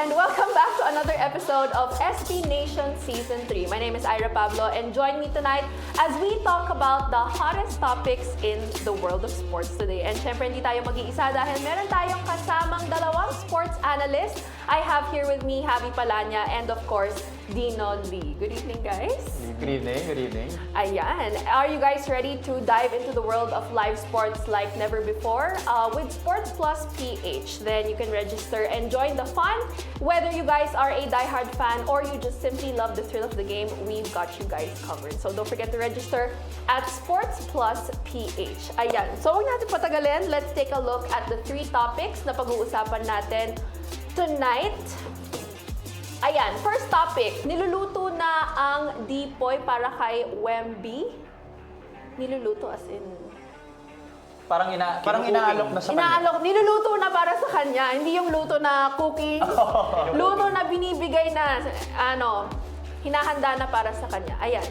and welcome back to another episode of SB Nation Season 3. My name is Ira Pablo and join me tonight as we talk about the hottest topics in the world of sports today. And syempre hindi tayo mag-iisa dahil meron tayong kasamang dalawang sports analyst. I have here with me Javi Palanya and of course, Dino Lee. Good evening, guys. Good evening, good evening. Ayan. Are you guys ready to dive into the world of live sports like never before? With Sports Plus PH, then you can register and join the fun. Whether you guys are a diehard fan or you just simply love the thrill of the game, we've got you guys covered. So don't forget to register at Sports Plus PH. Ayan. So huwag natin patagalin. Let's take a look at the three topics na pag-uusapan natin tonight. Ayan, first topic, niluluto na ang Dipoy para kay Wemby. Niluluto as in... Parang inaalok na sa kanya. Niluluto na para sa kanya, hindi yung luto na cooking. Luto na binibigay na, hinahanda na para sa kanya. Ayan.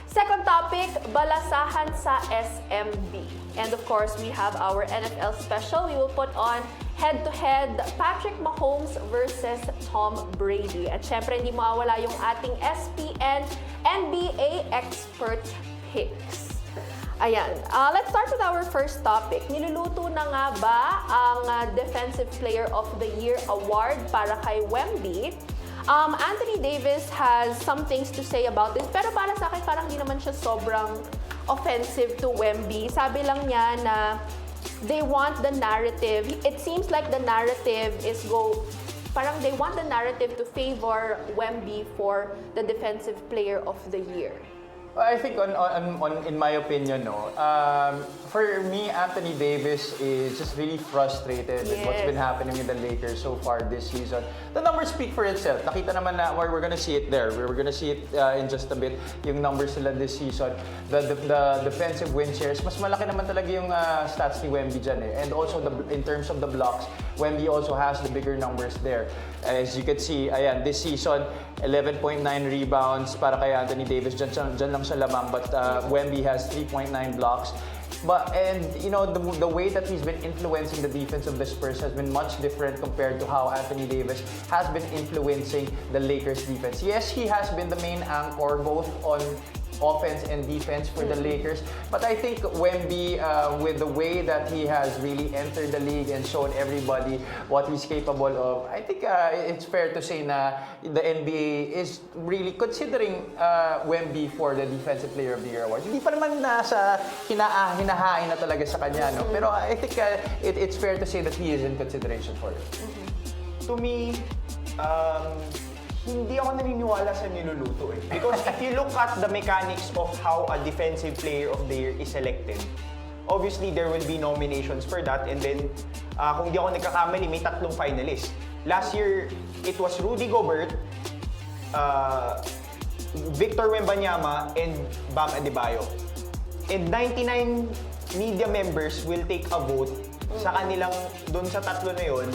Second topic, balasahan sa SMB. And of course, we have our NFL special. We will put on head-to-head Patrick Mahomes versus Tom Brady. At syempre, hindi mawawala yung ating SPN NBA expert picks. Ayan. Let's start with our first topic. Niluluto na nga ba ang Defensive Player of the Year award para kay Wemby? Anthony Davis has some things to say about this, pero para sa akin parang hindi naman siya sobrang offensive to Wemby. Sabi lang niya na they want the narrative. It seems like the narrative is parang they want the narrative to favor Wemby for the Defensive Player of the Year. I think in my opinion, for me, Anthony Davis is just really frustrated with what's been happening with the Lakers so far this season. The numbers speak for itself. Nakita naman na we're gonna see it there. We're gonna see it in just a bit. Yung numbers nila this season, the defensive win shares, mas malaki naman talaga yung stats ni Wemby dyan eh. And also in terms of the blocks, Wemby also has the bigger numbers there. As you can see, ayan, this season, 11.9 rebounds para kay Anthony Davis. Dyan lang siya lamang, but Wemby has 3.9 blocks. And the way that he's been influencing the defense of the Spurs has been much different compared to how Anthony Davis has been influencing the Lakers defense. Yes, he has been the main anchor both on offense and defense for the Lakers. But I think Wemby, with the way that he has really entered the league and shown everybody what he's capable of, I think it's fair to say na the NBA is really considering Wemby for the Defensive Player of the Year award. Hindi pa naman nasa hinahain na talaga sa kanya, no? Pero I think it's fair to say that he is in consideration for it. To me, hindi ako naniniwala sa niluluto eh. Because if you look at the mechanics of how a Defensive Player of the Year is selected, obviously there will be nominations for that, and then kung di ako nagkakamali, may 3 finalists. Last year, it was Rudy Gobert, Victor Wembanyama, and Bam Adebayo. And 99 media members will take a vote sa kanilang, doon sa 3 na yon,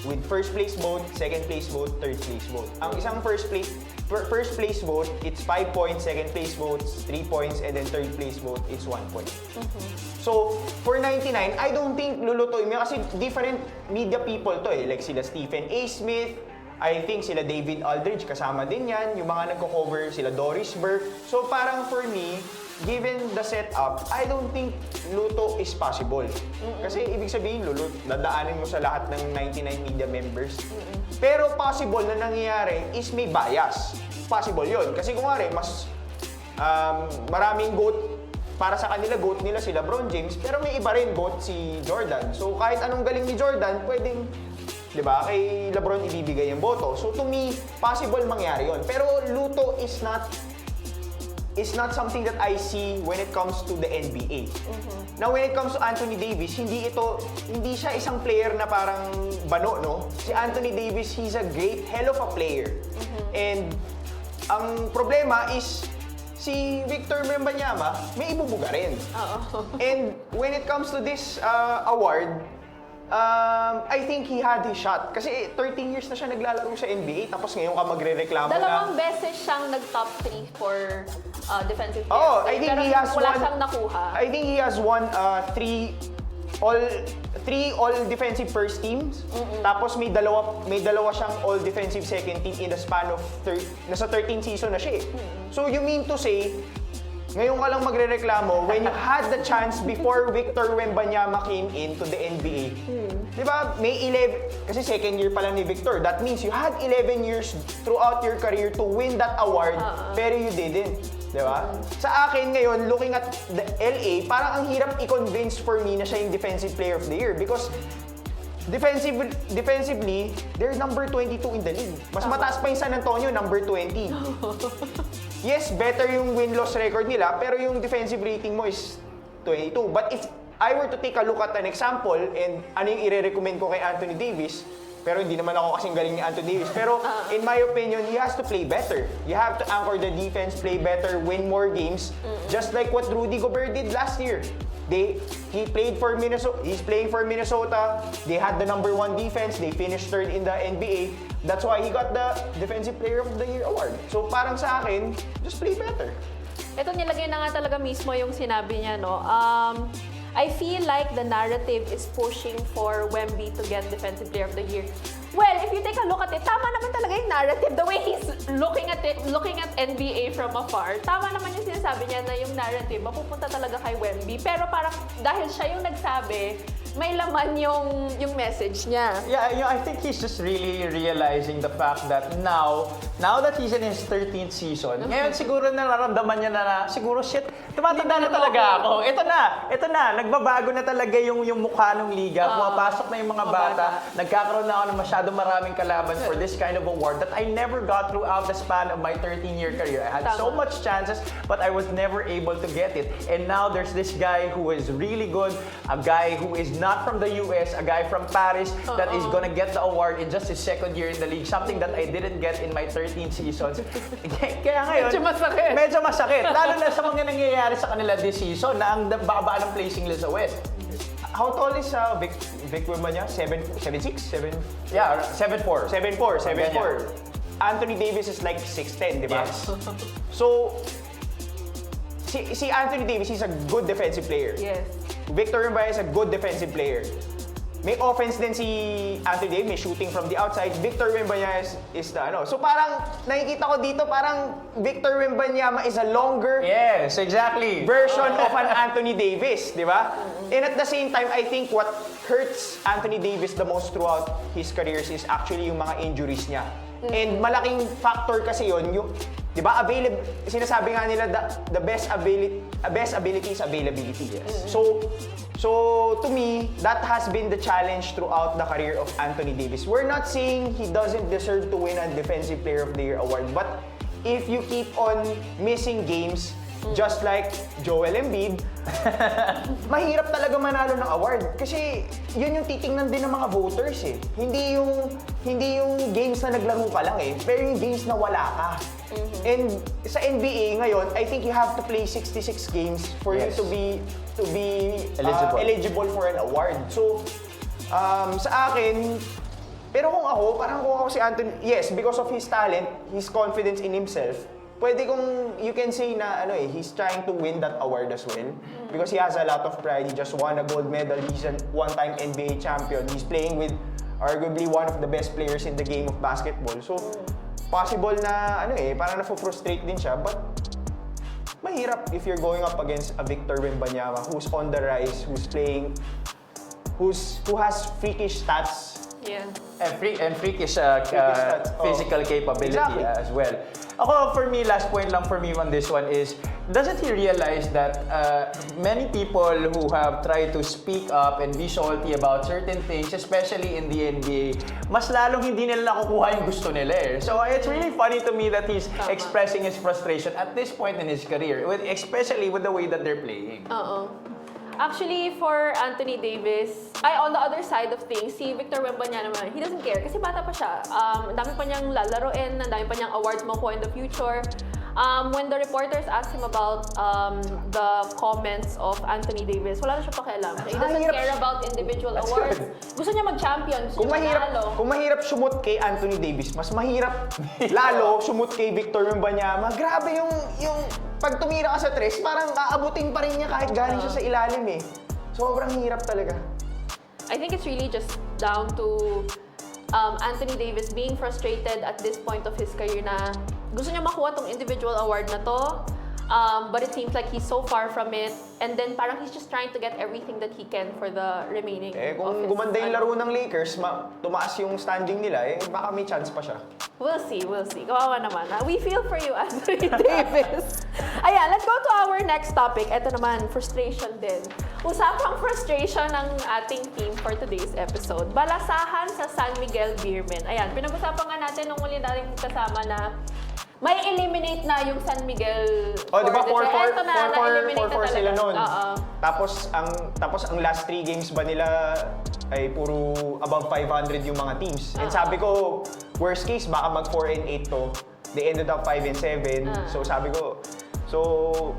with first place vote, second place vote, third place vote. Ang isang first place vote, it's 5 points, second place vote, 3 points, and then third place vote, it's 1 point. So, for 99, I don't think lulutuin mo kasi different media people to eh. Like sila Stephen A. Smith, I think sila David Aldridge, kasama din yan. Yung mga nagko-cover, sila Doris Burke. So, parang for me, given the setup, I don't think luto is possible. Kasi ibig sabihin, dadaanin mo sa lahat ng 99 media members. Pero possible na nangyayari is may bias. Possible yon. Kasi kung mas maraming GOAT, para sa kanila, GOAT nila si LeBron James, pero may iba rin GOAT si Jordan. So kahit anong galing ni Jordan, pwedeng, di ba, kay LeBron ibibigay yung boto. So to me, possible mangyari yon. Pero luto is not something that I see when it comes to the NBA. Now, when it comes to Anthony Davis, hindi siya isang player na parang bano, no? Si Anthony Davis, he's a hell of a player. And ang problema is, si Victor Wembanyama, may ibubuga rin. And when it comes to this award, I think he had his shot. Kasi 13 years na siya naglalaro sa NBA, tapos ngayon ka magre-reklamo Dalawang beses siyang nag-top 3 for defensive player. Oh, I think pero he has wala won, siyang nakuha. I think he has won 3 three all-defensive first teams. Tapos may dalawa siyang all-defensive second team in the span of nasa 13 season na siya eh. So you mean to say, ngayon ka lang magrereklamo when you had the chance before Victor Wembanyama came into the NBA. Di ba? May 11, kasi second year pa lang ni Victor. That means you had 11 years throughout your career to win that award, pero you didn't. Di ba? Sa akin ngayon, looking at the LA, parang ang hirap i-convince for me na siya yung Defensive Player of the Year because defensively, they're number 22 in the league. Mas mataas pa yung San Antonio, number 20. Yes, better yung win-loss record nila, pero yung defensive rating mo is 22. But if I were to take a look at an example, and ano yung i-recommend ko kay Anthony Davis, pero hindi naman ako kasing galing ni Anthony Davis, pero in my opinion, he has to play better. You have to anchor the defense, play better, win more games, just like what Rudy Gobert did last year. He played for Minnesota. He's playing for Minnesota. They had the number 1 defense. They finished third in the NBA. That's why he got the Defensive Player of the Year award. So parang sa akin, just play better. Ito nilagay na nga talaga mismo yung sinabi niya, no? I feel like the narrative is pushing for Wemby to get Defensive Player of the Year. Well, if you take a look at it, tama naman talaga yung narrative. The way he's looking at it, looking at NBA from afar, tama naman yung sinasabi niya na yung narrative, mapupunta talaga kay Wemby. Pero parang dahil siya yung nagsabi, may laman yung message niya. Yeah, I think he's just really realizing the fact that now that he's in his 13th season, ngayon siguro nararamdaman niya na siguro shit, tumatanda na talaga ako. Ito na, nagbabago na talaga yung mukha ng liga. Pumapasok na yung mga bata. Nagkakaroon na ako ng masyadong maraming kalaban for this kind of award that I never got throughout the span of my 13-year career. I had so much chances, but I was never able to get it. And now there's this guy who is really good, a guy who is not from the US, a guy from Paris that is gonna get the award in just his second year in the league, something that I didn't get in my 13 seasons. Kaya ngayon, medyo masakit. Lalo na sa mga nangyayari sa kanila this season na ang baba ng placing nila sa West. How tall is Vic Wembanyama? 7'6"? Yeah, 7'4". 7'4". Anthony Davis is like 6'10", di ba? Yes. So, si Anthony Davis, he's a good defensive player. Yes. Victor Wembanyama is a good defensive player. May offense din si Anthony Davis, may shooting from the outside. Victor Wembanyama is the ano. So parang nakikita ko dito, parang Victor Wembanyama is a longer Yes, exactly. version of an Anthony Davis, di ba? And at the same time, I think what hurts Anthony Davis the most throughout his careers is actually yung mga injuries niya. And malaking factor kasi yun, yung, di ba, sinasabi nga nila the best ability is availability. Yes. So to me, that has been the challenge throughout the career of Anthony Davis. We're not saying he doesn't deserve to win a Defensive Player of the Year award, but if you keep on missing games, just like Joel Embiid, mahirap talaga manalo ng award. Kasi yun yung titingnan din ng mga voters eh. Hindi yung games na naglaro ka lang eh, pero yung games na wala ka. And sa NBA ngayon, I think you have to play 66 games for you to be eligible for an award. So, sa akin, pero kung ako si Anthony, yes, because of his talent, his confidence in himself, pwede you can say na he's trying to win that award as well. Because he has a lot of pride. He just won a gold medal. He's a one-time NBA champion. He's playing with arguably one of the best players in the game of basketball. So, possible na parang na-frustrate din siya. But mahirap if you're going up against a Victor Wembanyama who's on the rise, who has freakish stats. Yeah. And freakish stats. physical capability Exactly. as well. Ako, for me, last point lang for me on this one is, doesn't he realize that many people who have tried to speak up and be salty about certain things, especially in the NBA, mas lalong hindi nila nakukuha yung gusto nila eh. So it's really funny to me that he's expressing his frustration at this point in his career, especially with the way that they're playing. Actually, for Anthony Davis, on the other side of things, si Victor Wembanyama naman, he doesn't care kasi bata pa siya. Ang dami pa niyang lalaroin, ang dami pa niyang awards makukuha in the future. When the reporters asked him about the comments of Anthony Davis, wala na siya pakialam. He doesn't care about individual awards. Gusto niya mag-champion, gusto niya manalo. Kung mahirap sumut kay Anthony Davis, mas mahirap lalo sumut kay Victor Wembanyama. Grabe yung pag tumira ka sa tres, parang aabutin pa rin niya kahit galing siya sa ilalim eh. Sobrang hirap talaga. I think it's really just down to Anthony Davis being frustrated at this point of his career na gusto niya makuha tong individual award na to, but it seems like he's so far from it, and then parang he's just trying to get everything that he can for the remaining Eh, of kung his, gumanda yung laro ng Lakers, tumaas yung standing nila, baka may chance pa siya. We'll see. Kawawa naman. We feel for you, Anthony Davis. Ayan, let's go to our next topic. Ito naman, frustration din. Usapang frustration ng ating team for today's episode. Balasahan sa San Miguel Beermen. Ayan, pinag-usapan nga natin nung muli natin kasama na may eliminate na yung San Miguel. Oh, di ba 4-4 Ito na, na-eliminate na sila talaga. nun. Oo. Tapos ang last 3 games ba nila ay puro above 500 yung mga teams. And sabi ko, worst case baka mag 4-8 to. They ended up 5-7. So sabi ko, Ito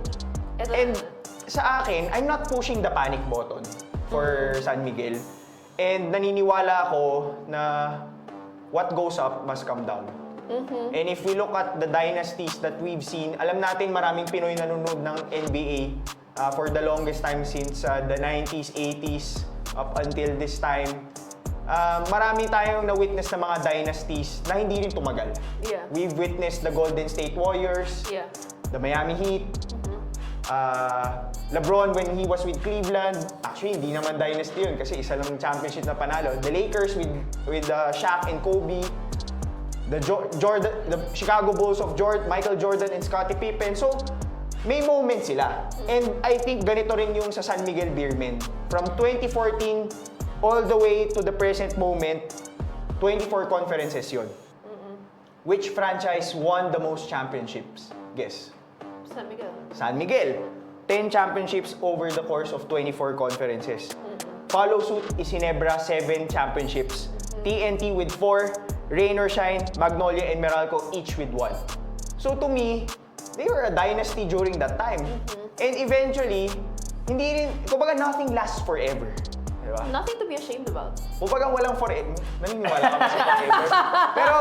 and na. sa akin, I'm not pushing the panic button for San Miguel. And naniniwala ako na what goes up must come down. And if we look at the dynasties that we've seen, alam natin maraming Pinoy nanonood ng NBA for the longest time since the 90s, 80s, up until this time. Marami tayong na-witness na mga dynasties na hindi rin tumagal. Yeah. We've witnessed the Golden State Warriors, Yeah. the Miami Heat, LeBron when he was with Cleveland. Actually, hindi naman dynasty yun kasi isa lang championship na panalo. The Lakers with Shaq and Kobe. The Chicago Bulls of Michael Jordan and Scottie Pippen. So, may moments sila. And I think ganito rin yung sa San Miguel Beermen. From 2014 all the way to the present moment, 24 conferences yun. Which franchise won the most championships? Guess. San Miguel. San Miguel. 10 championships over the course of 24 conferences. Follow suit is Ginebra, 7 championships. TNT with 4, Rain or Shine, Magnolia, and Meralco each with 1. So to me, they were a dynasty during that time. And eventually, hindi rin, kumbaga nothing lasts forever. Diba? Nothing to be ashamed about. Kumbaga walang forever. Naniniwala ka ba sa forever? Pero,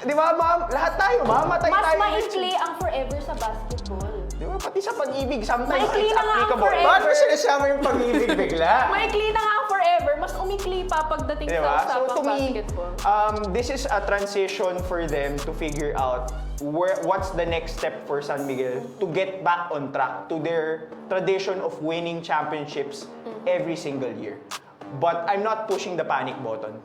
di ba, lahat tayo, mamatay Mas tayo. maikli ang forever sa basketball. Di ba, pati sa pag-ibig, sometimes Maikli it's na nga ang applicable. forever. Bakit mo sinasama yung pag-ibig bigla? Maikli na nga ang forever, mas umikli pa pagdating Diba? sa So usapang to me, basketball. this is a transition for them to figure out what's the next step for San Miguel to get back on track to their tradition of winning championships every single year. But I'm not pushing the panic button.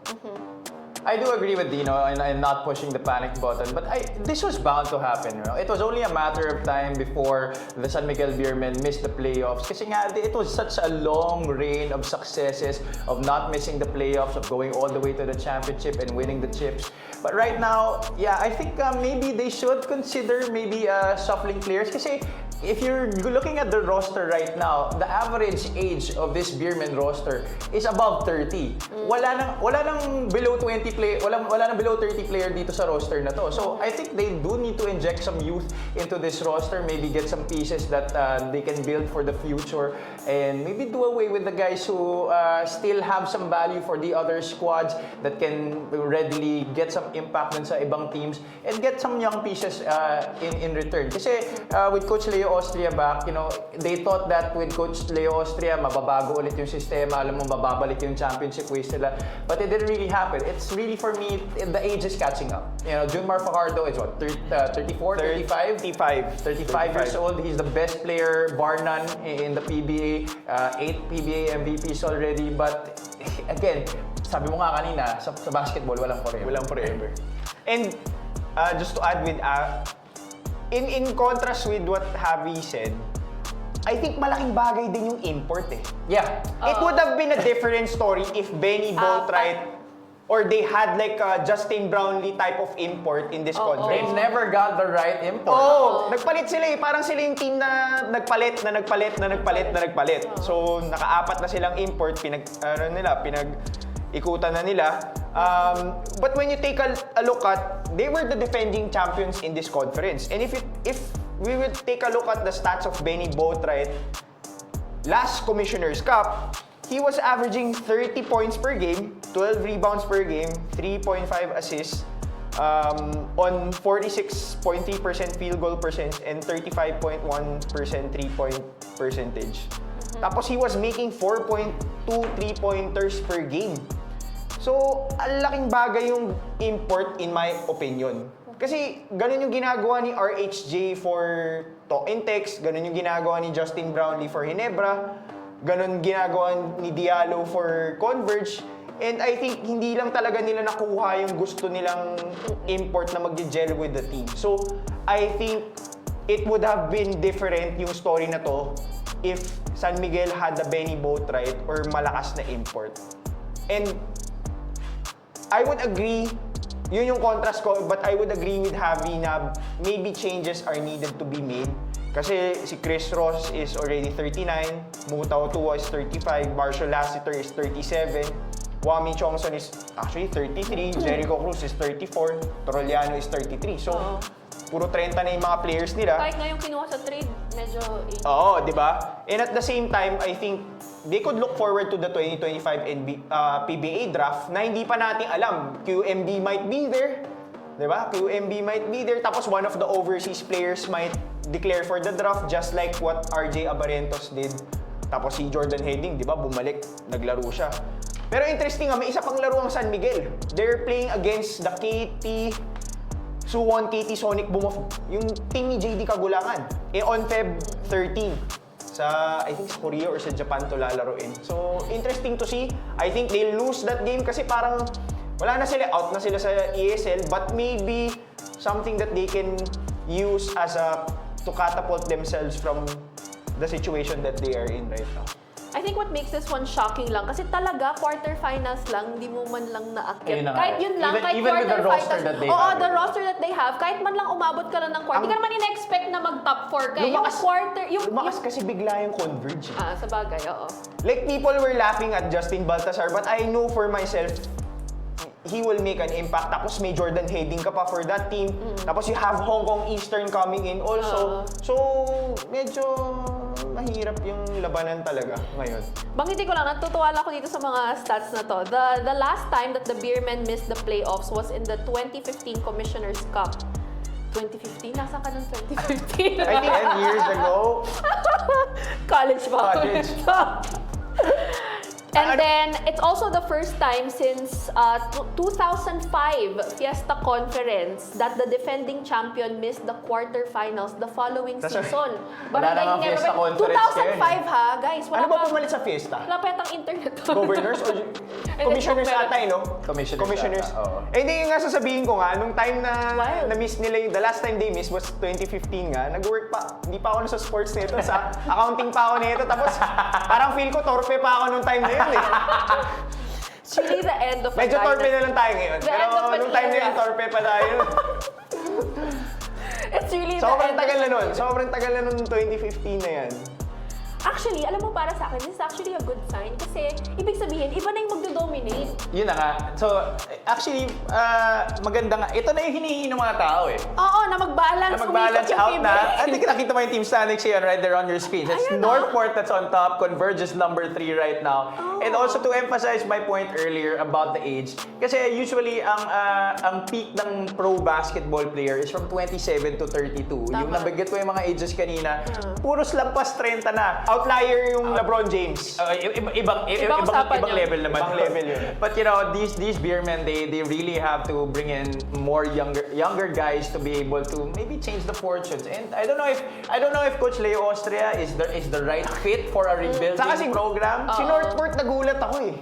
I do agree with Dino and not pushing the panic button, but this was bound to happen. You know? It was only a matter of time before the San Miguel Beermen missed the playoffs. Kasi nga, it was such a long reign of successes, of not missing the playoffs, of going all the way to the championship and winning the chips. But right now, yeah, I think maybe they should consider maybe shuffling players. Kasi if you're looking at the roster right now, the average age of this Beermen roster is above 30. Wala nang below 20 wala nang below 30 player dito sa roster na to. So I think they do need to inject some youth into this roster, maybe get some pieces that they can build for the future, and maybe do away with the guys who still have some value for the other squads that can readily get some impact dun sa ibang teams and get some young pieces in return. Kasi with Coach Leo Austria back, you know, they thought that with Coach Leo Austria, mababago ulit yung sistema, alam mo, mababalik yung championship ways nila. But it didn't really happen. It's really, for me, the age is catching up. You know, Junmar Fajardo is what, 34, 35? 35 years old. He's the best player, bar none, in the PBA. 8 PBA MVPs already. But again, sabi mo nga kanina, sa basketball, walang forever. Walang forever. And just to add with in contrast with what Javi said, I think malaking bagay din yung import eh. Yeah. It would have been a different story if Benny Boatwright or they had like a Justin Brownlee type of import in this They conference. never got the right import. Nagpalit sila eh. Parang sila yung team na nagpalit. So, naka-4 na silang import, pinag-ikutan na nila. But when you take a look at, they were the defending champions in this conference. And if we would take a look at the stats of Benny Boatwright, last Commissioner's Cup, he was averaging 30 points per game, 12 rebounds per game, 3.5 assists, on 46.3% field goal percent and 35.1% 3-point percentage. Tapos he was making 4.2 3-pointers per game. So, ang laking bagay yung import in my opinion. Kasi ganun yung ginagawa ni RHJ for Talk and Text, ganun yung ginagawa ni Justin Brownlee for Ginebra, ganun ginagawa ni Diallo for Converge. And I think hindi lang talaga nila nakuha yung gusto nilang import na mag-gel with the team. So, I think it would have been different yung story na to if San Miguel had the Benny Boatwright or malakas na import. And I would agree, yun yung contrast ko, but I would agree with Javi na maybe changes are needed to be made. Kasi si Chris Ross is already 39, Mutao Tua is 35, Marshall Lassiter is 37, Wami Chongson is actually 33, Jericho Cruz is 34, Toroliano is 33. So, puro 30 na yung mga players nila. Kahit nga yung kinuha sa trade, medyo... Oo, di ba? And at the same time, I think they could look forward to the 2025 PBA draft na hindi pa natin alam. QMB might be there. Di ba? QMB might be there. Tapos one of the overseas players might declare for the draft just like what RJ Abarentos did. Tapos si Jordan Heading, di ba? Bumalik, naglaro siya. Pero interesting nga, may isa pang laro ang San Miguel. They're playing against the KT Suwon KT Sonic Boom of yung team ni JD Kagulangan. On Feb 13 sa I think sa Korea or sa Japan to lalaroin. So interesting to see. I think they'll lose that game kasi parang wala na sila, out na sila sa ESL, but maybe something that they can use as a to catapult themselves from the situation that they are in right now. I think what makes this one shocking lang, kasi talaga quarterfinals lang, hindi mo man lang naakyat. Ayun na nga Kahit eh. yun lang, kahit Even with the roster quarterfinals. that they Oo, have. the roster that they have, kahit man lang umabot ka lang ng quarter. Hindi ka naman in-expect na mag-top 4 ka. Yung quarter, Lumakas kasi bigla yung Converge. sa bagay, oo. Like people were laughing at Justin Baltasar, but I know for myself, he will make an impact. Tapos may Jordan Heading ka pa for that team. Tapos you have Hong Kong Eastern coming in also. So, medyo mahirap yung labanan talaga ngayon. Banggitin ko lang, natutuwa lang ako dito sa mga stats na to. The last time that the Beermen missed the playoffs was in the 2015 Commissioner's Cup. 2015? Nasaan ka ng 2015? I think 10 years ago, College ba? College. And then, it's also the first time since 2005 Fiesta Conference that the defending champion missed the quarterfinals the following That's right. season. Wala na nga Fiesta Conference 2005 ha, guys. Wala ano ba pa- pumalit sa fiesta? Wala pa yatang internet. Governors or commissioners Commissioners. ata, no? Commissioners ata, oo. Eh, hindi nga sasabihin ko nga, nung time na Wild. na-miss nila yung, the last time they missed was 2015 nga, nag-work pa, hindi pa ako nasa sports nito, sa accounting pa ako nito, tapos parang feel ko torpe pa ako nung time na yun eh. It's really the end of a Medyo torpe dynasty. na lang tayo ngayon, The end of pero an nung time na yun, era. torpe pa tayo. It's really the Sobrang end of tagal na an nun, era. sobrang tagal na nun 2015 na yan. Actually, alam mo para sa akin, this is actually a good sign kasi ibig sabihin, iba na yung magdo-dominate. Yun na nga. So, actually, maganda nga. Ito na yung hinihingi ng mga tao eh. Oo, na mag-balance. Na mag-balance umikot yung out na. PBA. At nakita mo yung team standings here right there on your screen. It's Ayan, Northport that's on top. Converge is number 3 right now. And also to emphasize my point earlier about the age. Kasi usually, ang peak ng pro basketball player is from 27 to 32. Yung Tama. nabanggit ko yung mga ages kanina, puros lampas 30 na. Outlier yung LeBron James. Ibang usapan yun. level naman. Ibang level yun. But you know, these beermen, they really have to bring in more younger guys to be able to maybe change the fortunes. And I don't know if Coach Leo Austria is the right fit for a rebuilding Saka program. Si Northport nagulat ako eh.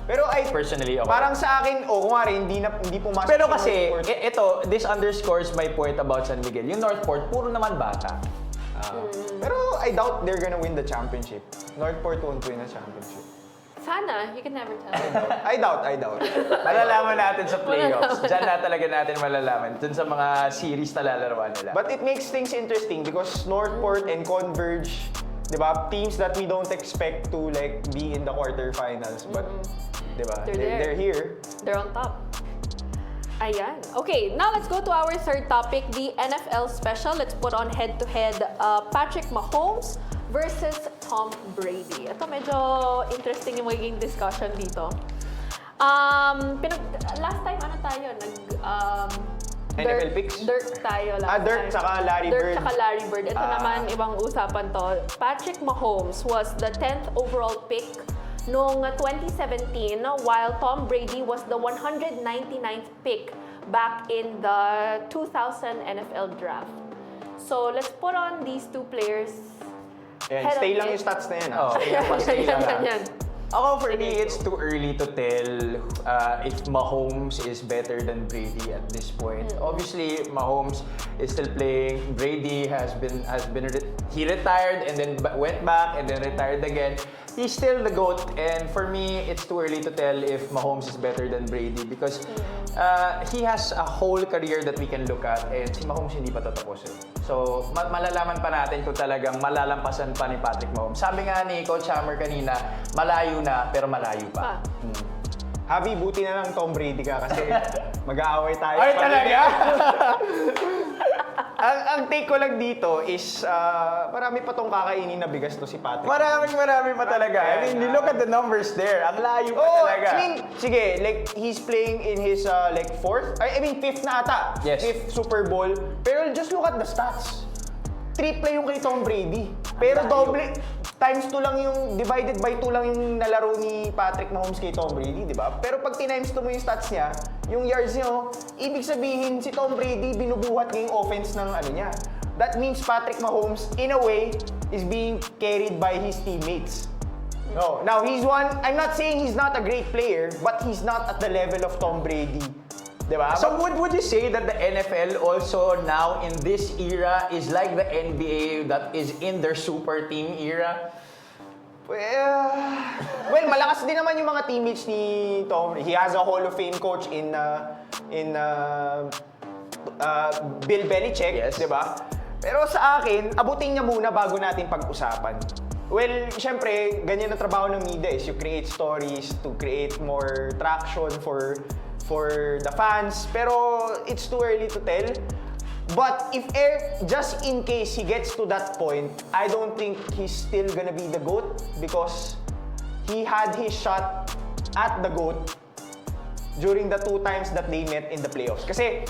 Pero Personally, okay. parang sa akin, kumari, hindi pumasok Pero si kasi, Northport. this underscores my point about San Miguel. Yung Northport, puro naman bata. Pero I doubt they're gonna win the championship. Northport won't win the championship. Sana, you can never tell. I doubt. Malalaman natin sa playoffs. Diyan na talaga natin malalaman. Dun sa mga series na lalaroan nila. But it makes things interesting because Northport and Converge, di ba, teams that we don't expect to like be in the quarterfinals, but di ba, they're here. They're on top. Ayan. Okay, now let's go to our third topic, the NFL special. Let's put on head-to-head Patrick Mahomes versus Tom Brady. Ito medyo interesting yung magiging discussion dito. Last time, ano tayo? NFL picks? Dirk tayo lang. Dirk tsaka Larry Bird. Dirk tsaka Larry Bird. Ito naman, ibang usapan to. Patrick Mahomes was the 10th overall pick noong 2017, while Tom Brady was the 199th pick back in the 2000 NFL draft. So, let's put on these two players. Ayan, head stay on lang it. yung stats na yan. Oh. Yan, yan, yan. Ako, for me, it's too early to tell if Mahomes is better than Brady at this point. Obviously, Mahomes is still playing. Brady he retired and then went back and then retired again. He's still the GOAT, and for me, it's too early to tell if Mahomes is better than Brady because he has a whole career that we can look at, and si Mahomes hindi pa tatapos eh. So, malalaman pa natin kung talagang malalampasan pa ni Patrick Mahomes. Sabi nga ni Coach Hammer kanina, malayo na pero malayo pa. Javi, buti na lang Tom Brady ka kasi mag-aaway tayo. Ay, talaga? ang take ko lang dito is marami pa tong kakainin na bigas to si Patrick. Marami pa talaga. I mean, you look at the numbers there. Ang layo pa talaga. I mean, sige, like he's playing in his like fifth na ata. Yes. Fifth Super Bowl. Pero just look at the stats. Triple yung kay Tom Brady. Pero doble, times 2 lang yung, divided by 2 lang yung nalaro ni Patrick Mahomes kay Tom Brady, di ba? Pero pag tinimes 2 mo yung stats niya, yung yards niya, ibig sabihin si Tom Brady binubuhat niya yung offense ng ano niya. That means Patrick Mahomes, in a way, is being carried by his teammates. No, now I'm not saying he's not a great player, but he's not at the level of Tom Brady. Diba? So would you say that the NFL also now in this era is like the NBA that is in their super team era? Well, malakas din naman yung mga teammates ni Tom. He has a Hall of Fame coach in Bill Belichick, Yes. di ba? Pero sa akin, abutin niya muna bago natin pag-usapan. Well, syempre, ganyan ang trabaho ng media is you create stories to create more traction for the fans. Pero it's too early to tell. But if just in case he gets to that point, I don't think he's still gonna be the GOAT because he had his shot at the GOAT during the 2 times that they met in the playoffs. Kasi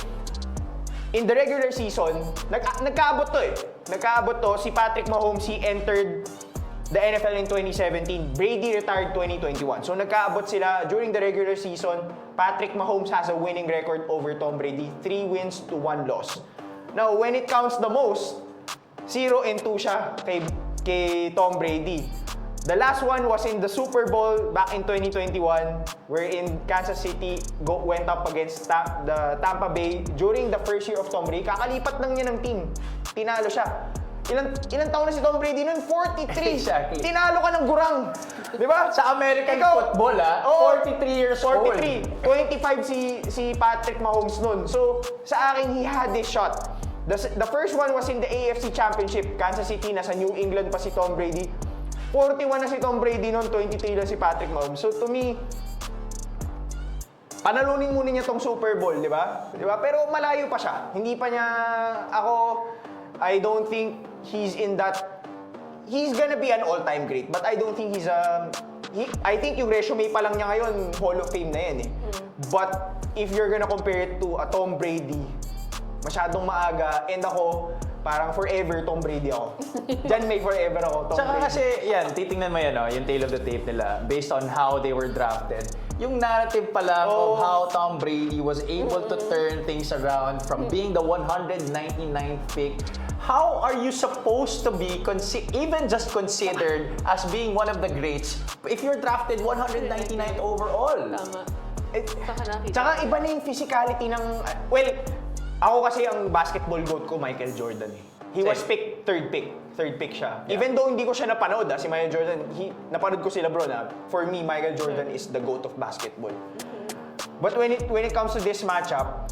in the regular season, nagkaabot to eh. Nagkaabot to, si Patrick Mahomes, he entered the NFL in 2017. Brady retired 2021. So nagkaabot sila during the regular season. Patrick Mahomes has a winning record over Tom Brady. 3 wins to 1 loss. Now, when it counts the most, 0-2 siya kay Tom Brady. The last one was in the Super Bowl back in 2021 wherein Kansas City went up against the Tampa Bay during the first year of Tom Brady. Kakalipat lang niya ng team. Tinalo siya. Ilang taon na si Tom Brady nun? 43. Exactly. Tinalo ka ng gurang. Di ba? Sa American football, 43 years 43. old. 25 si Patrick Mahomes nun. So, sa akin, he had this shot. The first one was in the AFC Championship. Kansas City, nasa New England pa si Tom Brady. 41 na si Tom Brady nun, 23 lang si Patrick Mahomes. So, to me, panalunin muna niya tong Super Bowl, di ba? Di ba? Pero malayo pa siya. Hindi pa niya, I don't think he's in that, he's gonna be an all-time great. But I don't think I think yung resume pa lang niya ngayon, Hall of Fame na yan eh. But if you're gonna compare it to a Tom Brady, masyadong maaga, and ako, parang forever Tom Brady ako. Diyan may forever ako, Tom Tsaka Brady. kasi, yan, titingnan mo yan, yung tail of the tape nila, based on how they were drafted. Yung narrative pa lang of how Tom Brady was able to turn things around from being the 199th pick. How are you supposed to be even just considered as being one of the greats if you're drafted 199th overall? Tama. Saka nakita. Tsaka iba na yung physicality ng, well, ako kasi ang basketball GOAT ko, Michael Jordan eh. He was picked third pick siya. Yeah. Even though hindi ko siya napanood, si Michael Jordan, napanood ko si LeBron. For me, Michael Jordan is the GOAT of basketball. But when it comes to this matchup,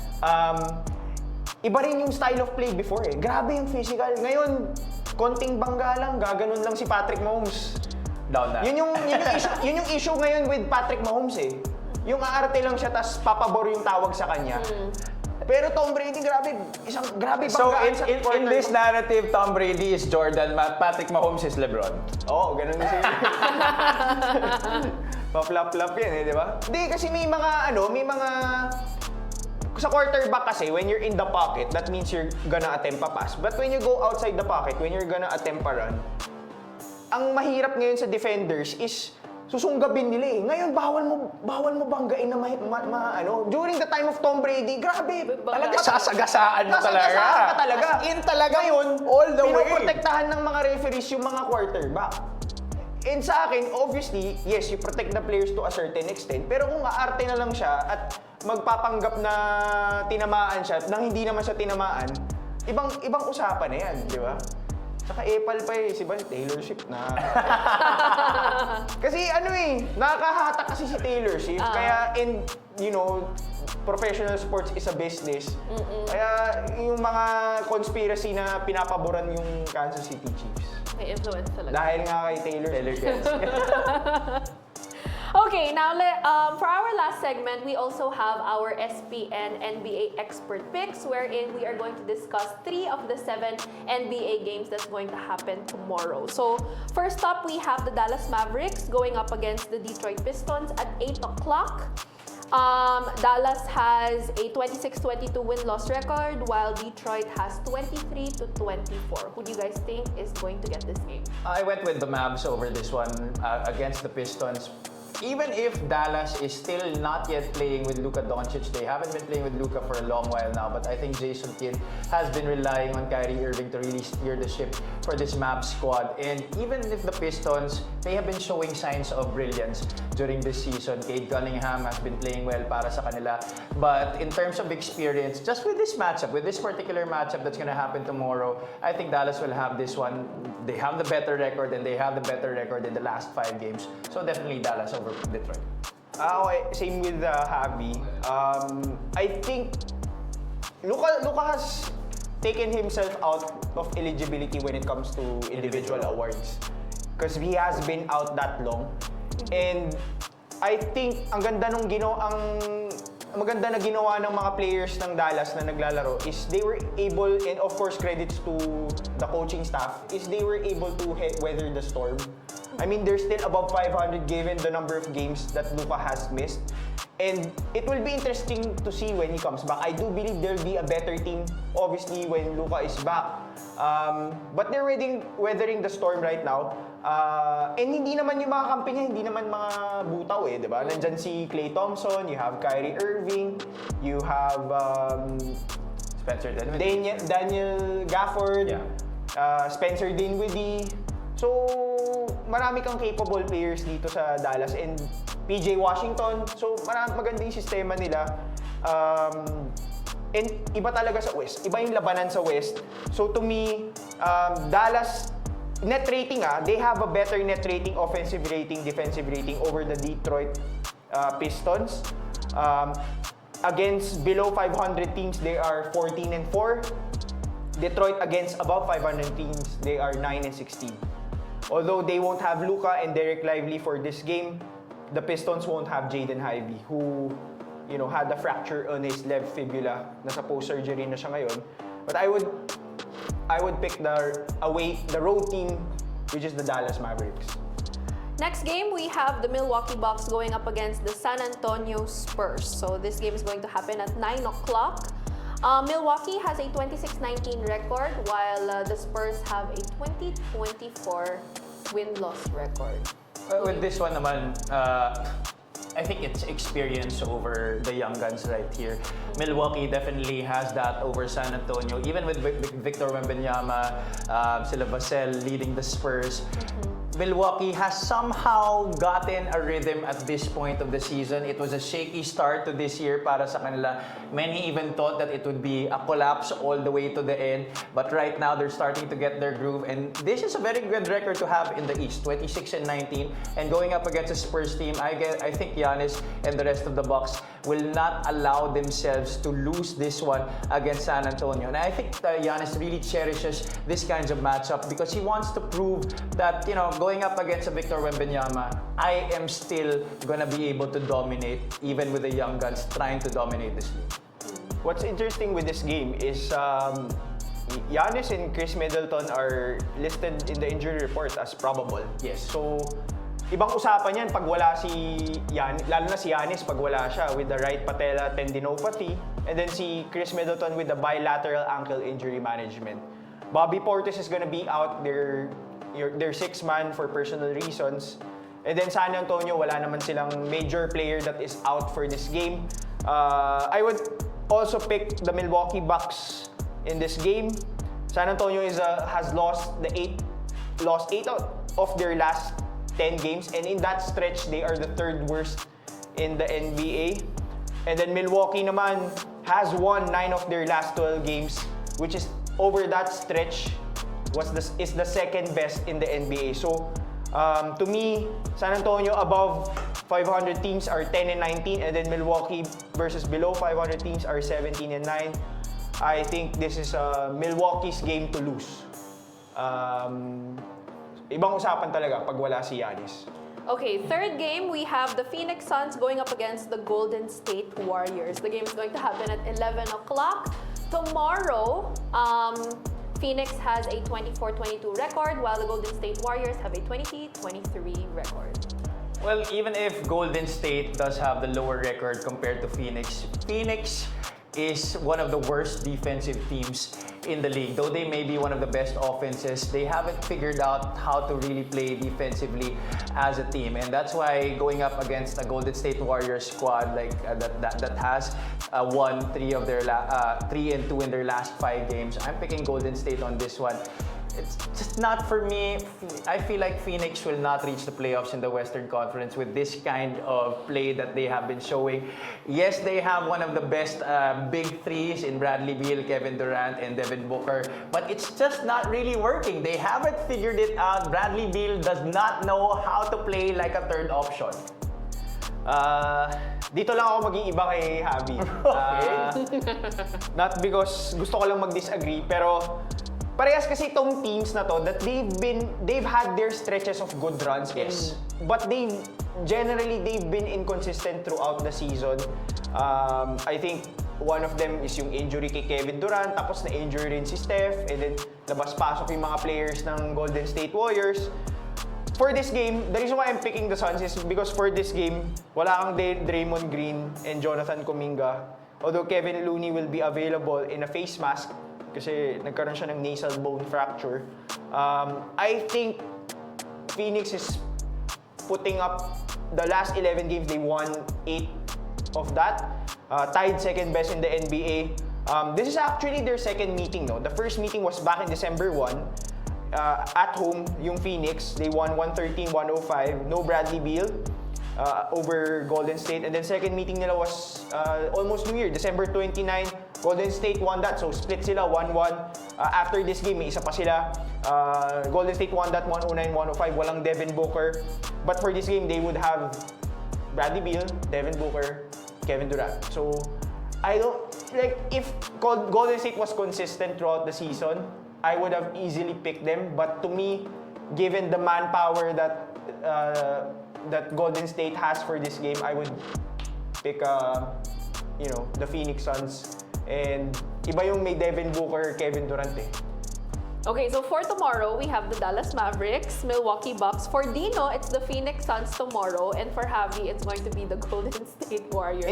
iba rin yung style of play before eh. Grabe yung physical. Ngayon, konting bangga lang, gaganon lang si Patrick Mahomes. Down na. Yun yung issue ngayon with Patrick Mahomes eh. Yung aarte lang siya, tas papabor yung tawag sa kanya. Pero Tom Brady, grabe banggaan So sa in quarter. this narrative, Tom Brady is Jordan, Patrick Mahomes is LeBron. Oo, ganun din siya. Pa-flap-flap yan eh, di ba? Hindi, kasi may mga sa quarterback kasi, when you're in the pocket, that means you're gonna attempt a pass. But when you go outside the pocket, when you're gonna attempt a run, ang mahirap ngayon sa defenders is susunggabin nila eh. Ngayon, bawal mo banggain na during the time of Tom Brady, grabe. Talaga, Sasagasaan mo talaga. Sasagasaan ka talaga. As in talaga, Ngayon, all the way. pinoprotektahan ng mga referees yung mga quarterback. And sa akin, obviously, yes, you protect the players to a certain extent. Pero kung aarte na lang siya at magpapanggap na tinamaan siya nang hindi naman siya tinamaan, ibang usapan na yan, di ba? Saka epal pa eh, si Taylor Swift na. Kasi nakakahatak kasi si Taylor Swift. Kaya, professional sports is a business. Kaya yung mga conspiracy na pinapaboran yung Kansas City Chiefs. May influence talaga. Dahil nga kay Taylor Swift. Okay, now for our last segment, we also have our SPN NBA expert picks, wherein we are going to discuss 3 of the 7 NBA games that's going to happen tomorrow. So, first up, we have the Dallas Mavericks going up against the Detroit Pistons at 8 o'clock. Dallas has a 26-22 win-loss record, while Detroit has 23-24. Who do you guys think is going to get this game? I went with the Mavs over this one against the Pistons. Even if Dallas is still not yet playing with Luka Doncic, they haven't been playing with Luka for a long while now, but I think Jason Kidd has been relying on Kyrie Irving to really steer the ship for this Mavs squad. And even if the Pistons, they have been showing signs of brilliance during this season. Cade Cunningham has been playing well para sa kanila. But in terms of experience, just with this matchup, with this particular matchup that's gonna happen tomorrow, I think Dallas will have this one. They have the better record, and they have the better record in the last 5 games. So definitely Dallas over Detroit. Okay, same with Javi. I think Luka has taken himself out of eligibility when it comes to individual awards. Because he has been out that long. And I think ang maganda na ginawa ng mga players ng Dallas na naglalaro is they were able, and of course credits to the coaching staff, is they were able to weather the storm. I mean, they're still above 500 given the number of games that Luka has missed. And it will be interesting to see when he comes back. I do believe there'll be a better team, obviously, when Luka is back. But they're weathering the storm right now. And hindi naman yung mga kampi niya, hindi naman mga butaw eh, di ba? Nandyan si Klay Thompson, you have Kyrie Irving, you have Spencer Dinwiddie. Daniel Gafford, Spencer Dinwiddie. So, marami kang capable players dito sa Dallas, and PJ Washington. So, maganda yung sistema nila. And iba talaga sa West. Iba yung labanan sa West. So, to me, Dallas, net rating they have a better net rating, offensive rating, defensive rating over the Detroit Pistons. Against below 500 teams, they are 14-4. Detroit against above 500 teams, they are 9-16. Although they won't have Luka and Derek Lively for this game, the Pistons won't have Jaden Ivey, who had a fracture on his left fibula. Nasa post-surgery na siya ngayon. But I would pick the road team, which is the Dallas Mavericks. Next game, we have the Milwaukee Bucks going up against the San Antonio Spurs. So this game is going to happen at 9 o'clock. Milwaukee has a 26-19 record, while the Spurs have a 20-24 win-loss record. With this one naman, I think it's experience over the young guns right here. Milwaukee definitely has that over San Antonio. Even with Victor Wembanyama, sila Vassell leading the Spurs. Milwaukee has somehow gotten a rhythm at this point of the season. It was a shaky start to this year para sa kanila. Many even thought that it would be a collapse all the way to the end. But right now, they're starting to get their groove. And this is a very good record to have in the East, 26-19. And going up against a Spurs team, I think Giannis and the rest of the Bucks will not allow themselves to lose this one against San Antonio. And I think Giannis really cherishes this kinds of matchup because he wants to prove that, going up against a Victor Wembanyama, I am still gonna be able to dominate, even with the young guns trying to dominate this league. What's interesting with this game is Giannis and Chris Middleton are listed in the injury report as probable. Yes. So, ibang usapan yan pag wala si lalo na si Giannis pag wala siya with the right patella tendinopathy, and then si Chris Middleton with the bilateral ankle injury management. Bobby Portis is gonna be out, their sixth man for personal reasons. And then San Antonio, wala naman silang major player that is out for this game. I would also pick the Milwaukee Bucks in this game. San Antonio has lost 8 out of their last 10 games, and in that stretch, they are the third worst in the NBA. And then Milwaukee naman has won 9 of their last 12 games, which is over that stretch is the second best in the NBA. So to me, San Antonio above 500 teams are 10 and 19, and then Milwaukee versus below 500 teams are 17 and 9. I think this is Milwaukee's game to lose. Ibang usapan talaga pag wala si Giannis. Okay, third game, we have the Phoenix Suns going up against the Golden State Warriors. The game is going to happen at 11 o'clock. Tomorrow, Phoenix has a 24-22 record, while the Golden State Warriors have a 20-23 record. Well, even if Golden State does have the lower record compared to Phoenix, Phoenix is one of the worst defensive teams in the league. Though they may be one of the best offenses, they haven't figured out how to really play defensively as a team. And that's why going up against a Golden State Warriors squad like that has won 3 and 2 in their last 5 games, I'm picking Golden State on this one. It's just not for me. I feel like Phoenix will not reach the playoffs in the Western Conference with this kind of play that they have been showing. Yes, they have one of the best big threes in Bradley Beal, Kevin Durant, and Devin Booker, but it's just not really working. They haven't figured it out. Bradley Beal does not know how to play like a third option. Dito lang ako maging iba kay Javi. Not because gusto ko lang mag-disagree, pero parehas kasi itong teams na to that they've had their stretches of good runs. Yes. But they've been inconsistent throughout the season. I think one of them is yung injury kay Kevin Durant, tapos na-injury rin si Steph, and then labas-pasok yung mga players ng Golden State Warriors. For this game, the reason why I'm picking the Suns is because for this game, wala kang Draymond Green and Jonathan Kuminga. Although Kevin Looney will be available in a face mask, kasi nagkaroon siya ng nasal bone fracture. I think Phoenix is putting up the last 11 games, they won 8 of that. Tied second best in the NBA. This is actually their second meeting, no? The first meeting was back in December 1. At home, yung Phoenix, they won 113-105. No Bradley Beal over Golden State. And then second meeting nila was almost New Year, December 29. Golden State won that, so split sila 1-1. After this game, may isa pa sila. Golden State won that 109-105. Walang Devin Booker. But for this game, they would have Bradley Beal, Devin Booker, Kevin Durant. So, I don't, like, if Golden State was consistent throughout the season, I would have easily picked them. But to me, given the manpower that Golden State has for this game, I would pick the Phoenix Suns. And iba yung may Devin Booker, Kevin Durant eh. Okay, so for tomorrow, we have the Dallas Mavericks, Milwaukee Bucks. For Dino, it's the Phoenix Suns tomorrow. And for Javi, it's going to be the Golden State Warriors.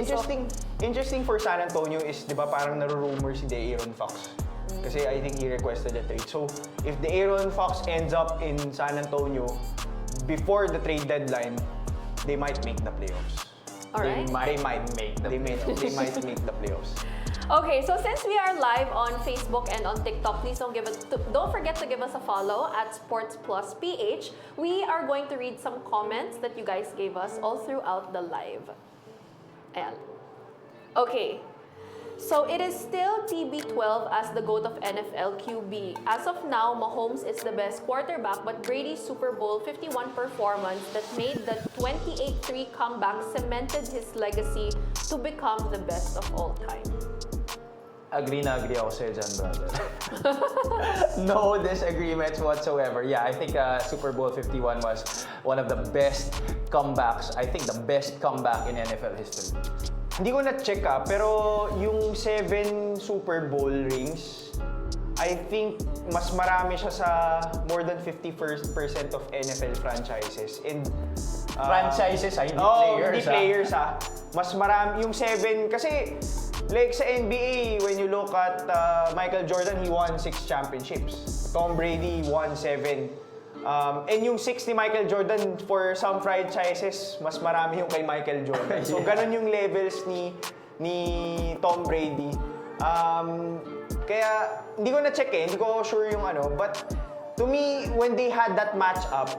Interesting for San Antonio is, di ba, parang naro-rumor si De'Aaron Fox. Kasi I think he requested a trade. So, if De'Aaron Fox ends up in San Antonio before the trade deadline, they might make the playoffs. Alright. They might make the They might make the playoffs. Okay, so since we are live on Facebook and on TikTok, please don't forget to give us a follow at Sports Plus PH. We are going to read some comments that you guys gave us all throughout the live. Ayan. Okay. So it is still TB12 as the GOAT of NFL QB. As of now, Mahomes is the best quarterback, but Brady's Super Bowl 51 performance that made the 28-3 comeback cemented his legacy to become the best of all time. Agree ako sa'yo dyan, brother. No disagreements whatsoever. Yeah, I think Super Bowl 51 was one of the best comebacks. I think the best comeback in NFL history. Hindi ko na-check pero yung 7 Super Bowl rings, I think mas marami siya sa more than 50% of NFL franchises. And Franchises, hindi Oo, players. hindi players Mas marami, yung 7, kasi like sa NBA, when you look at Michael Jordan, he won 6 championships. Tom Brady won 7. And yung 6 ni Michael Jordan, for some franchises, mas marami yung kay Michael Jordan. So, ganun yung levels ni Tom Brady. Kaya, hindi ko na-check hindi ko sure yung ano. But, to me, when they had that match-up,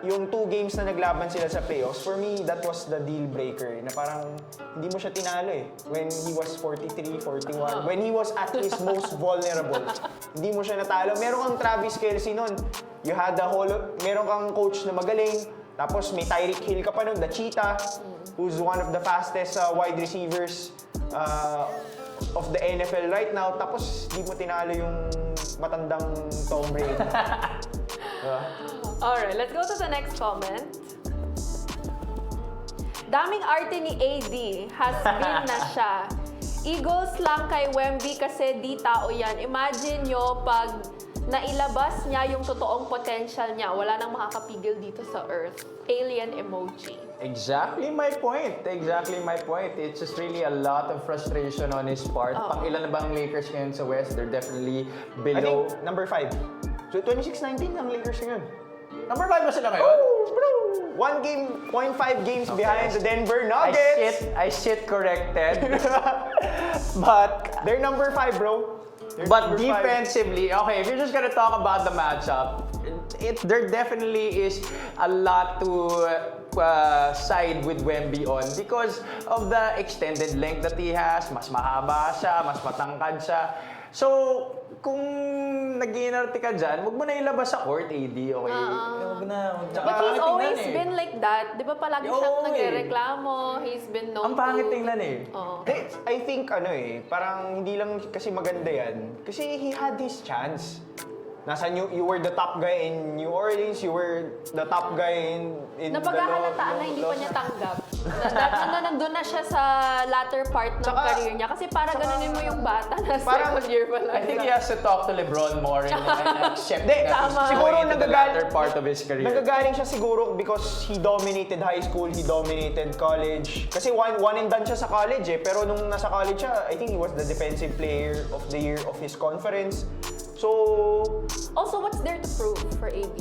yung 2 games na naglaban sila sa playoffs, for me, that was the deal breaker. Na parang, hindi mo siya tinalo when he was 43, 41. When he was at his most vulnerable. Hindi mo siya natalo. Meron kang Travis Kelce nun. You had meron kang coach na magaling. Tapos may Tyreek Hill ka pa nun, the Cheetah, who's one of the fastest wide receivers of the NFL right now. Tapos, di mo tinalo yung matandang Tom Brady. Alright, let's go to the next comment. Daming arte ni AD, has been na siya. Eagles lang kay Wemby kasi di tao yan. Imagine nyo pag nailabas niya yung totoong potential niya, wala nang makakapigil dito sa Earth. Alien emoji. Exactly my point. Exactly my point. It's just really a lot of frustration on his part. Pang ilan na ba ang Lakers ngayon sa West? They're definitely I below. think, number 5. So, 26-19 ang Lakers ngayon. Number 5 ba sila ngayon? Bro! 1 game, 0.5 games behind the Denver Nuggets. I shit corrected. But They're number 5, bro. They're But number 5. defensively, okay, if you're just gonna talk about the matchup, there definitely is a lot to side with Wemby on because of the extended length that he has. Mas mahaba siya, mas matangkad siya. So, kung nag-iinarte ka dyan, huwag mo na ilabas sa court, AD, okay? Huwag na. Tsaka But he's pangit always tingnan been like that. Di ba palagi siyang Oo, nagrereklamo? He's been known Ang pangit to... tingnan Oo. I think parang hindi lang kasi maganda yan. Kasi he had his chance. You were the top guy in New Orleans, you were the top guy in Napagahalataan na hindi pa niya tanggap. Nandun na siya sa latter part ng career niya. Kasi para ganunin mo yung bata na Parang- second year pa lang. I think he has to talk to LeBron more and accept that Tama. he's Siguro going into the nagagaling- latter part of his career. Nagagaling siya siguro because he dominated high school, he dominated college. Kasi one and done siya sa college pero nung nasa college siya, I think he was the defensive player of the year of his conference. So, Also, what's there to prove for AD?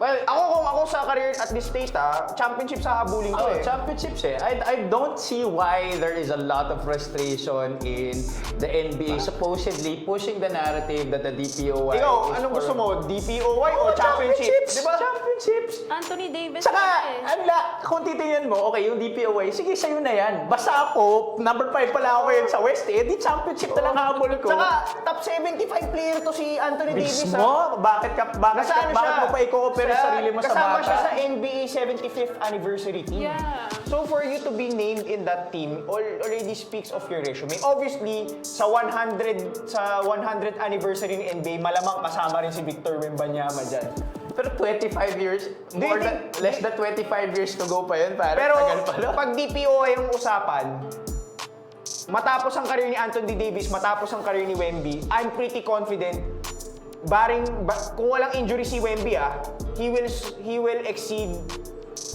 well, kung ako sa career at this state, championship sa habulin ko Championships I don't see why there is a lot of frustration in the NBA supposedly pushing the narrative that the DPOY Ikaw, is anong for- gusto mo? DPOY o championship? Di ba? Championships! Anthony Davis Saka, na eh. kung titingnan mo, okay, yung DPOY, sige, sa'yo na yan. Basta ako, number 5 pala ako ngayon sa West, di championship na lang habol ko. Saka, top 75 player to si Anthony Davis. Mismo? Bakit Nasaan bakit siya? mo pa i-compare yung sarili mo sa Kasama bata? siya sa NBA 75th anniversary team. Yeah. So for you to be named in that team already speaks of your resume. Obviously, sa 100 anniversary ng NBA, malamang kasama rin si Victor Wembanyama dyan. Pero 25 years, less than 25 years to go pa yun, pare. Pero Tagal pala. pag DPOY ang usapan, matapos ang career ni Anthony Davis, matapos ang career ni Wemby, I'm pretty confident kung walang injury si Wemby he will exceed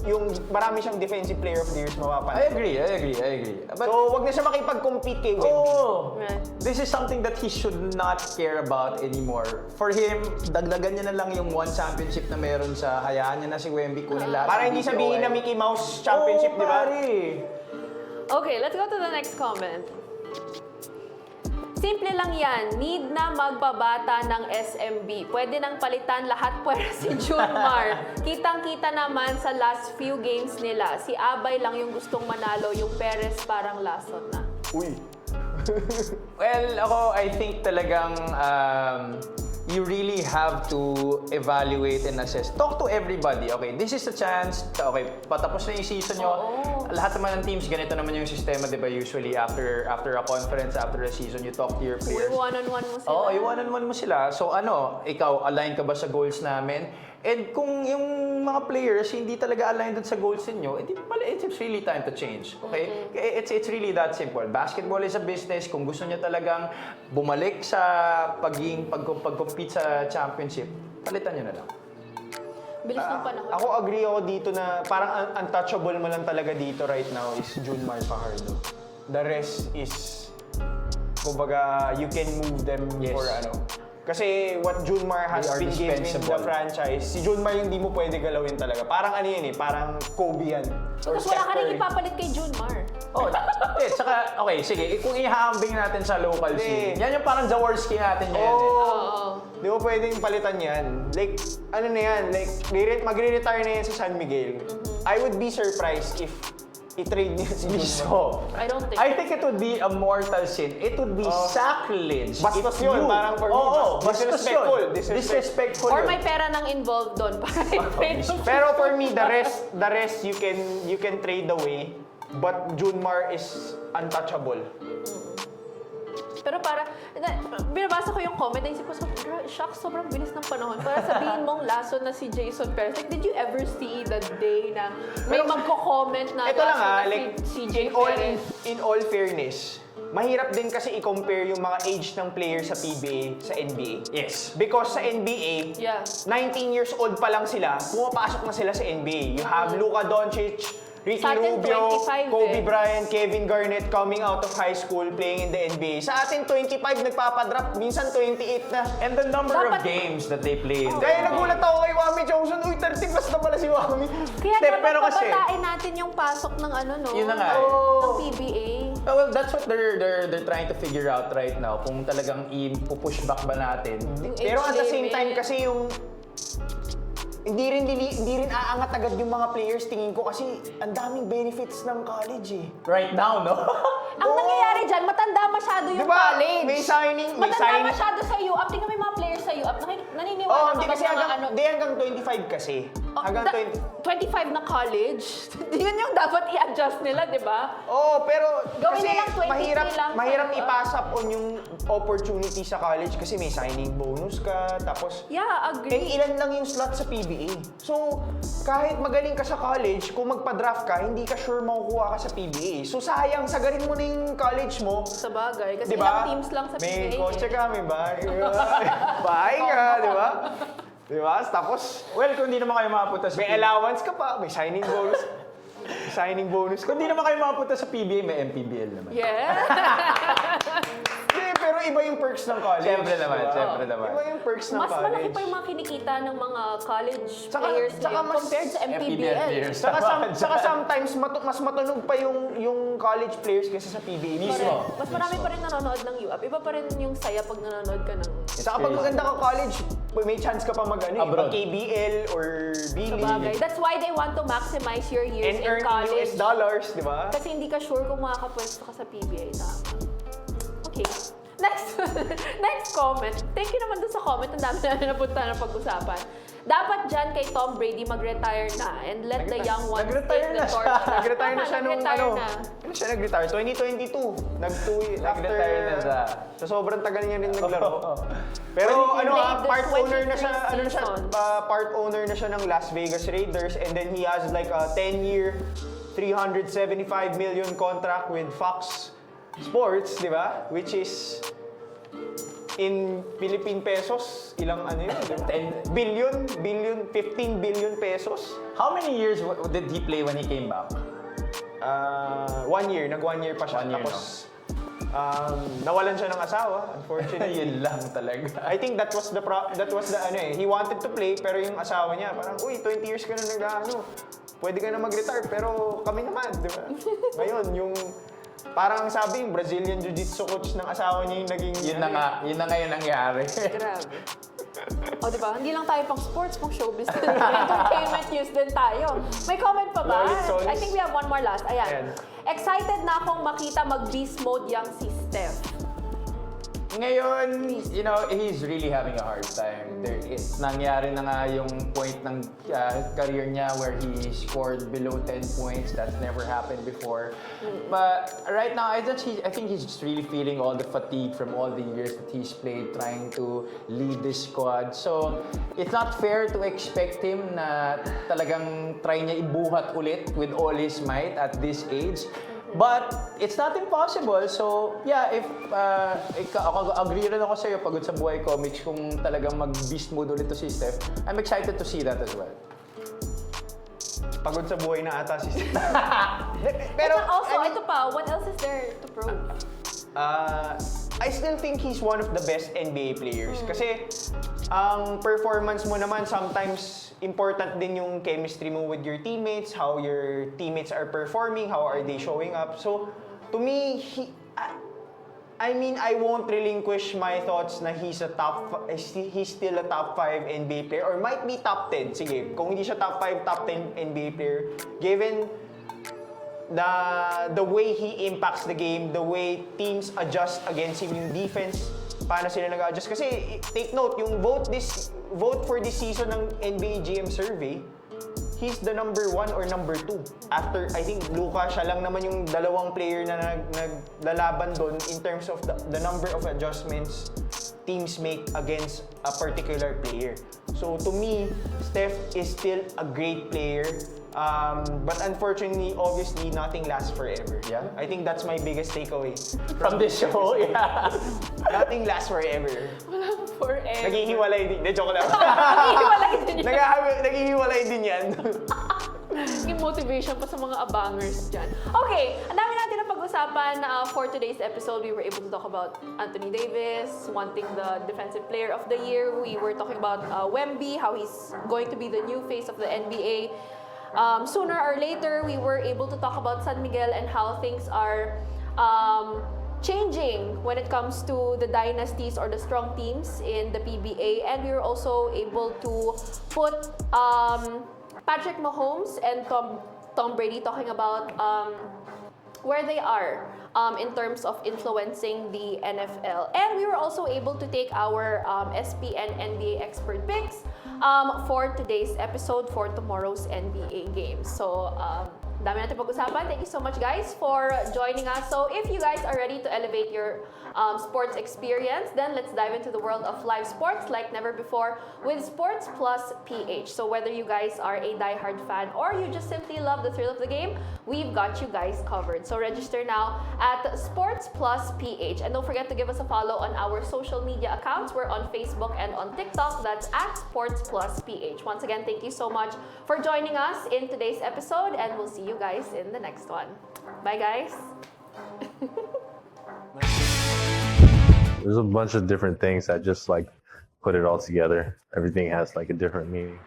yung marami siyang defensive player of the year I mapapansin. agree. But, So, wag na siya makipag-compete kay Wemby. oh, Right. this is something that he should not care about anymore. For him, dagdagan niya na lang yung one championship na meron siya. Hayaan niya na si Wemby kunin lahat. Para ng hindi DPOY. sabihin na Mickey Mouse championship, Oo, di ba? pare. Okay, let's go to the next comment. Simple lang yan. Need na magbabata ng SMB. Pwede nang palitan lahat pwera si Junmar. Kitang-kita naman sa last few games nila. Si Abay lang yung gustong manalo. Yung Perez parang lason na. Uy. Well, I think talagang you really have to evaluate and assess. Talk to everybody. Okay, this is a chance. Okay, patapos na yung season nyo. Oo. Lahat naman ng teams, ganito naman yung sistema, di ba? Usually, after a conference, after a season, you talk to your players. One-on-one mo sila. Oo, i-one-on-one mo sila. So ikaw, align ka ba sa goals namin? And kung yung mga players hindi talaga align dun sa goals ninyo, it's really time to change. Okay? It's really that simple. Basketball is a business. Kung gusto niya talagang bumalik sa pag-compete sa championship, palitan nyo na lang. Bilis ng panahon. Ako agree ako dito na parang untouchable mo lang talaga dito right now is Junmar Fajardo. The rest is, kumbaga, you can move them Yes. for ano. Kasi what Junmar has They are been giving the dispensable. franchise, si Junmar yung di mo pwede galawin talaga. Parang ano yan eh, parang Kobe yan. Or Tapos wala ka Steph rin Curry. ipapalit kay Junmar. Oh, tsaka, okay, sige, kung ihahambing natin sa local scene, Hindi. yan yung parang Jaworski natin yan. Oo. Di mo pwedeng palitan yan. Like, ano na yan, like, magre-retire na yan sa San Miguel. I would be surprised if i-trade niya si Junmar. So, I don't think I think it would be a mortal sin. It would be sacrilege. Bastos if yun, you- parang for me, Oo, bastos bastos disrespectful, yun. Disrespectful Or yun. may pera nang involved doon para i-trade mo. Pero for me, the rest you can trade away. But Junmar is untouchable. Pero para, binabasa ko yung comment, naisip ko, shucks, sobrang bilis ng panahon. Para sabihin mong lason na si Jason Perez. Like, did you ever see the day na may magko-comment na Ito lang lason na like, si CJ Perez? in all fairness, mahirap din kasi i-compare yung mga age ng player sa PBA sa NBA. Yes. Because sa NBA, Yeah. 19 years old pa lang sila, pumapasok na sila sa NBA. You have Luka Doncic, Ricky Sa atin, Rubio, 25 Kobe eh. Bryant, Kevin Garnett coming out of high school playing in the NBA. Sa atin, 25 nagpapadraft, minsan 28 na. And the number of Dapat- games that they played. Kaya nagulat ako kay Wami Johnson, uy, 30 plus na pala si Wami. Kaya Step, dapat pero kasi- pabatain natin yung pasok ng ano, no? Yun na nga eh. Ng PBA. Well, that's what they're trying to figure out right now. Kung talagang i-push back ba natin. Pero at the age same time limit. kasi yung hindi rin aangat agad yung mga players tingin ko kasi ang daming benefits ng college eh. Right now, no? Ang nangyayari dyan, matanda masyado yung Diba? college. May signing, Matanda masyado sa UAP. Tingnan mo yung mga players sa UAP. Naniniwala Oh, ka hindi ba kasi sa mga hanggang 25 kasi. Oh, Hanggang 25 na college. Yun yung dapat i-adjust nila, di ba? Oh, pero Gawin kasi nilang 23 lang sa mahirap UAP. i-pass up on yung opportunity sa college kasi may signing bonus ka tapos Yeah, agree. ilan lang yung slot sa PBA. So, kahit magaling ka sa college, kung magpa-draft ka, hindi ka sure makukuha ka sa PBA. So, sayang, sagarin mo na yung college mo. Sa bagay. Kasi Di ba? ilang teams lang sa May PBA. kotse ka, may bahay. Bahay ka, di ba? Di ba? Tapos, Well, kung hindi naman kayo makapunta sa may allowance ka pa, may signing bonus. May signing bonus ka. Kung hindi naman kayo makapunta sa PBA, may MPBL naman. Yeah. Hindi, pero iba yung perks ng college. Siyempre naman, di ba? siyempre naman. Iba yung perks ng Mas college. malaki pa yung mga kinikita ng mga college Tsaka- players tsaka ngayon mas- compared sa MPBL MPBL. players. Saka sometimes mas matunog pa yung college players kaysa sa PBA. Mismo. Mas marami pa rin nanonood ng UAP. Iba pa rin yung saya pag nanonood ka ng... Saka pag maganda ka college, may chance ka pa Abroad. KBL or B-League. Bagay. That's why they want to maximize your years And in earn college. US dollars, di ba? Kasi hindi ka sure kung makakapwesto ka sa PBA. Tama. Okay. Next next comment. Thank you naman dun sa comment. Ang dami na napunta na pag-usapan. Dapat dyan kay Tom Brady mag-retire na and let the young ones Nag-retire take the na siya. torch. Nag-retire na Tama, siya nung nag-retire ano. na. Ano siya nag-retire? 2022. Nag-retire na siya. Sa sobrang tagal niya rin naglaro. Pero When he ano played the part owner na siya, 23 ano na siya, seasons. part owner na siya ng Las Vegas Raiders and then he has like a 10-year, 375 million contract with Fox Sports, di ba? Which is in Philippine pesos, ilang ano yun? Di ba? 10 15 billion pesos. How many years did he play when he came back? 1 year, nag-1 year pa siya. One year, Tapos, nawalan siya ng asawa, unfortunately. Yun lang talaga. I think that was the ano eh. He wanted to play pero yung asawa niya parang, uy, 20 years ka na nag-ano. Pwede ka na mag-retire pero kami naman, di ba? Ngayon, yung parang sabi yung Brazilian Jiu-Jitsu coach ng asawa niya yung naging... Yun na nga yung nangyari. Grabe. O, di ba? Hindi lang tayo pang sports, pang showbiz. Entertainment news din tayo. May comment pa ba? Solis. I think we have one more last. Ayan. Ayan. Excited na akong makita mag-beast mode yang si Steph. Ngayon, you know, he's really having a hard time. Nangyari na nga yung point ng career niya where he scored below 10 points. That's never happened before. But right now, I think he's just really feeling all the fatigue from all the years that he's played trying to lead this squad. So, it's not fair to expect him na talagang try niya ibuhat ulit with all his might at this age. But it's not impossible. So, yeah, if ako agree rin ako sa'yo pagod sa buhay comics kung talagang mag-beast mode ulit to si Steph, I'm excited to see that as well. Pagod sa buhay na ata si Steph. Pero Pero, also, I mean, ito pa, what else is there to prove? I still think he's one of the best NBA players. Kasi, ang performance mo naman, sometimes important din yung chemistry mo with your teammates, how your teammates are performing, how are they showing up. So, to me, I mean, I won't relinquish my thoughts na he's still a top 5 NBA player or might be top 10. Sige, kung hindi siya top 5, top 10 NBA player, given the way he impacts the game, the way teams adjust against him, yung defense, paano sila nag-adjust. Kasi take note, yung vote for this season ng NBA GM survey, he's the number 1 or number 2. After, I think, Luka, siya lang naman yung dalawang player na naglalaban doon in terms of the number of adjustments teams make against a particular player. So, to me, Steph is still a great player. But unfortunately, obviously, nothing lasts forever. Yeah. I think that's my biggest takeaway. From this show, yeah. Nothing lasts forever. Wala forever. Naghihiwalay din. De, joke lang. Naghihiwalay din yan. Naghihiwalay din yan. Yung motivation pa sa mga abangers dyan. Okay, ang dami natin na pag-usapan for today's episode. We were able to talk about Anthony Davis, wanting the Defensive Player of the Year. We were talking about Wemby, how he's going to be the new face of the NBA. Sooner or later, we were able to talk about San Miguel and how things are changing when it comes to the dynasties or the strong teams in the PBA. And we were also able to put Patrick Mahomes and Tom Brady talking about where they are in terms of influencing the NFL. And we were also able to take our SPN NBA expert picks for today's episode for tomorrow's NBA games. So, dami natin pag-usapan. Thank you so much, guys, for joining us. So, if you guys are ready to elevate your sports experience, then let's dive into the world of live sports like never before with Sports Plus PH. So, whether you guys are a diehard fan or you just simply love the thrill of the game, we've got you guys covered. So, register now at Sports Plus PH. And don't forget to give us a follow on our social media accounts. We're on Facebook and on TikTok. That's at Sports Plus PH. Once again, thank you so much for joining us in today's episode, and we'll see you guys in the next one. Bye, guys. There's a bunch of different things that just like put it all together. Everything has like a different meaning.